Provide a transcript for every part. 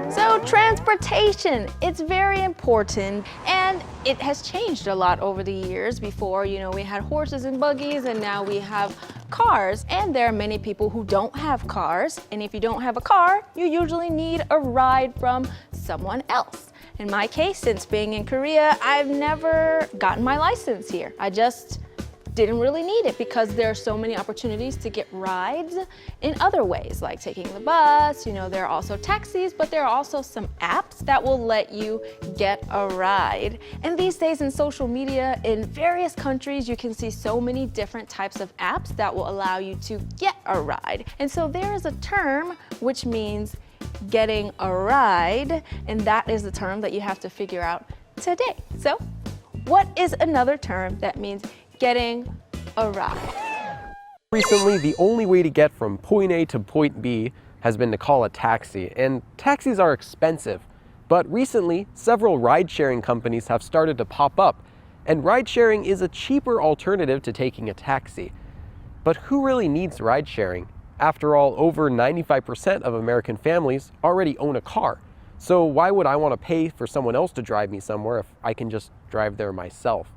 So transportation, it's very important, and it has changed a lot over the years. Before, we had horses and buggies, and now we have cars. And there are many people who don't have cars, and if you don't have a car, you usually need a ride from someone else. In my case, since being in Korea, I've never gotten my license here. I just didn't really need it because there are so many opportunities to get rides in other ways, like taking the bus. There are also taxis, but there are also some apps that will let you get a ride. And these days in social media, in various countries, you can see so many different types of apps that will allow you to get a ride. And so there is a term which means getting a ride, and that is the term that you have to figure out today. So what is another term that means getting a ride? Recently, the only way to get from point A to point B has been to call a taxi, and taxis are expensive. But recently, several ride-sharing companies have started to pop up, and ride-sharing is a cheaper alternative to taking a taxi. But who really needs ride-sharing? After all, over 95% of American families already own a car. So why would I want to pay for someone else to drive me somewhere if I can just drive there myself?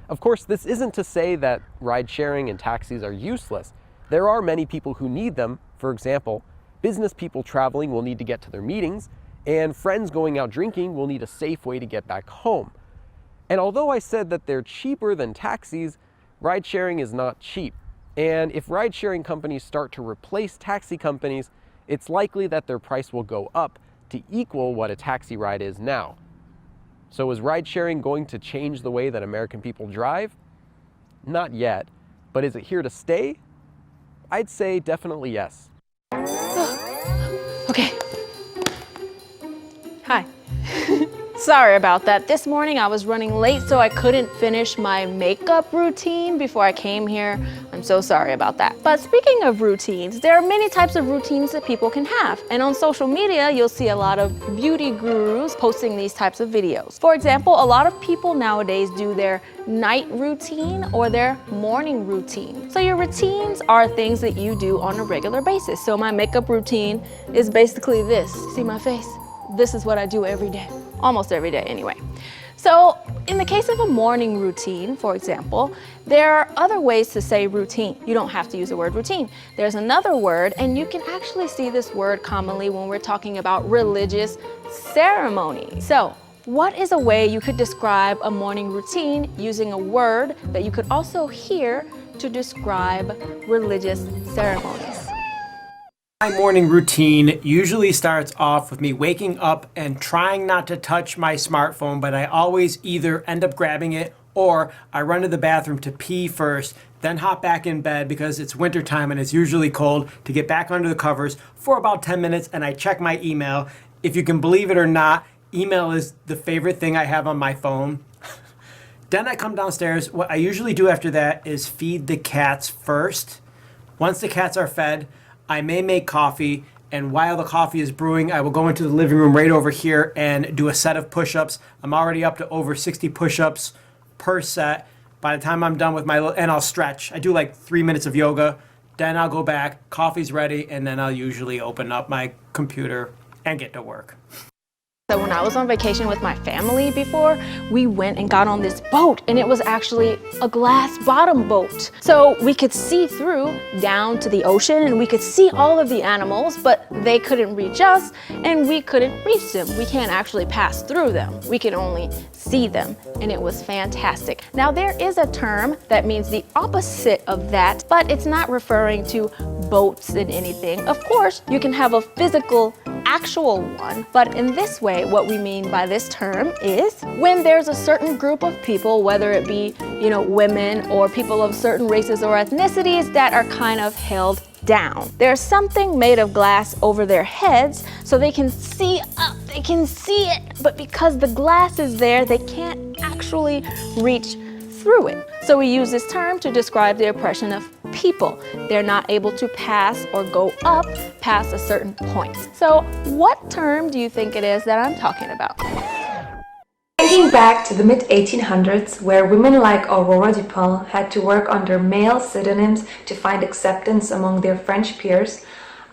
Of course, this isn't to say that ride-sharing and taxis are useless. There are many people who need them. For example, business people traveling will need to get to their meetings, and friends going out drinking will need a safe way to get back home. And although I said that they're cheaper than taxis, ride-sharing is not cheap. And if ride-sharing companies start to replace taxi companies, it's likely that their price will go up to equal what a taxi ride is now. So is ride-sharing going to change the way that American people drive? Not yet, but is it here to stay? I'd say definitely yes. Okay. Hi. Sorry about that. This morning I was running late, so I couldn't finish my makeup routine before I came here. I'm so sorry about that. But speaking of routines, there are many types of routines that people can have. And on social media, you'll see a lot of beauty gurus posting these types of videos. For example, a lot of people nowadays do their night routine or their morning routine. So your routines are things that you do on a regular basis. So my makeup routine is basically this. See my face? This is what I do every day. Almost every day anyway. So in the case of a morning routine, for example, there are other ways to say routine. You don't have to use the word routine. There's another word, and you can actually see this word commonly when we're talking about religious ceremony. So what is a way you could describe a morning routine using a word that you could also hear to describe religious ceremonies? My morning routine usually starts off with me waking up and trying not to touch my smartphone, but I always either end up grabbing it or I run to the bathroom to pee first, then hop back in bed because it's wintertime and it's usually cold to get back under the covers for about 10 minutes and I check my email. If you can believe it or not, email is the favorite thing I have on my phone. Then I come downstairs. What I usually do after that is feed the cats first. Once the cats are fed, I may make coffee, and while the coffee is brewing, I will go into the living room right over here and do a set of push-ups. I'm already up to over 60 push-ups per set. By the time I'm done with and I'll stretch. I do like 3 minutes of yoga, then I'll go back, coffee's ready, and then I'll usually open up my computer and get to work. So when I was on vacation with my family before, we went and got on this boat, and it was actually a glass bottom boat. So we could see through down to the ocean, and we could see all of the animals, but they couldn't reach us and we couldn't reach them. We can't actually pass through them. We can only see them, and it was fantastic. Now there is a term that means the opposite of that, but it's not referring to boats and anything. Of course, you can have a physical actual one, but in this way, what we mean by this term is when there's a certain group of people, whether it be, women or people of certain races or ethnicities that are kind of held down. There's something made of glass over their heads so they can see up, they can see it, but because the glass is there, they can't actually reach through it. So we use this term to describe the oppression of people. They're not able to pass or go up past a certain point. So what term do you think it is that I'm talking about? Thinking back to the mid-1800s, where women like Aurora Dupin had to work under male pseudonyms to find acceptance among their French peers,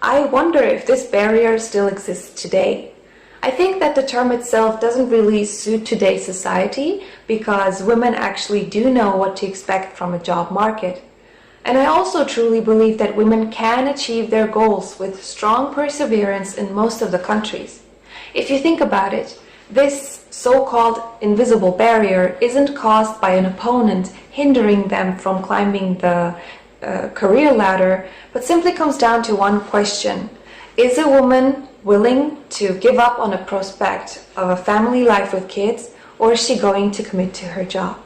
I wonder if this barrier still exists today. I think that the term itself doesn't really suit today's society because women actually do know what to expect from a job market. And I also truly believe that women can achieve their goals with strong perseverance in most of the countries. If you think about it, this so-called invisible barrier isn't caused by an opponent hindering them from climbing the career ladder, but simply comes down to one question. Is a woman willing to give up on a prospect of a family life with kids, or is she going to commit to her job?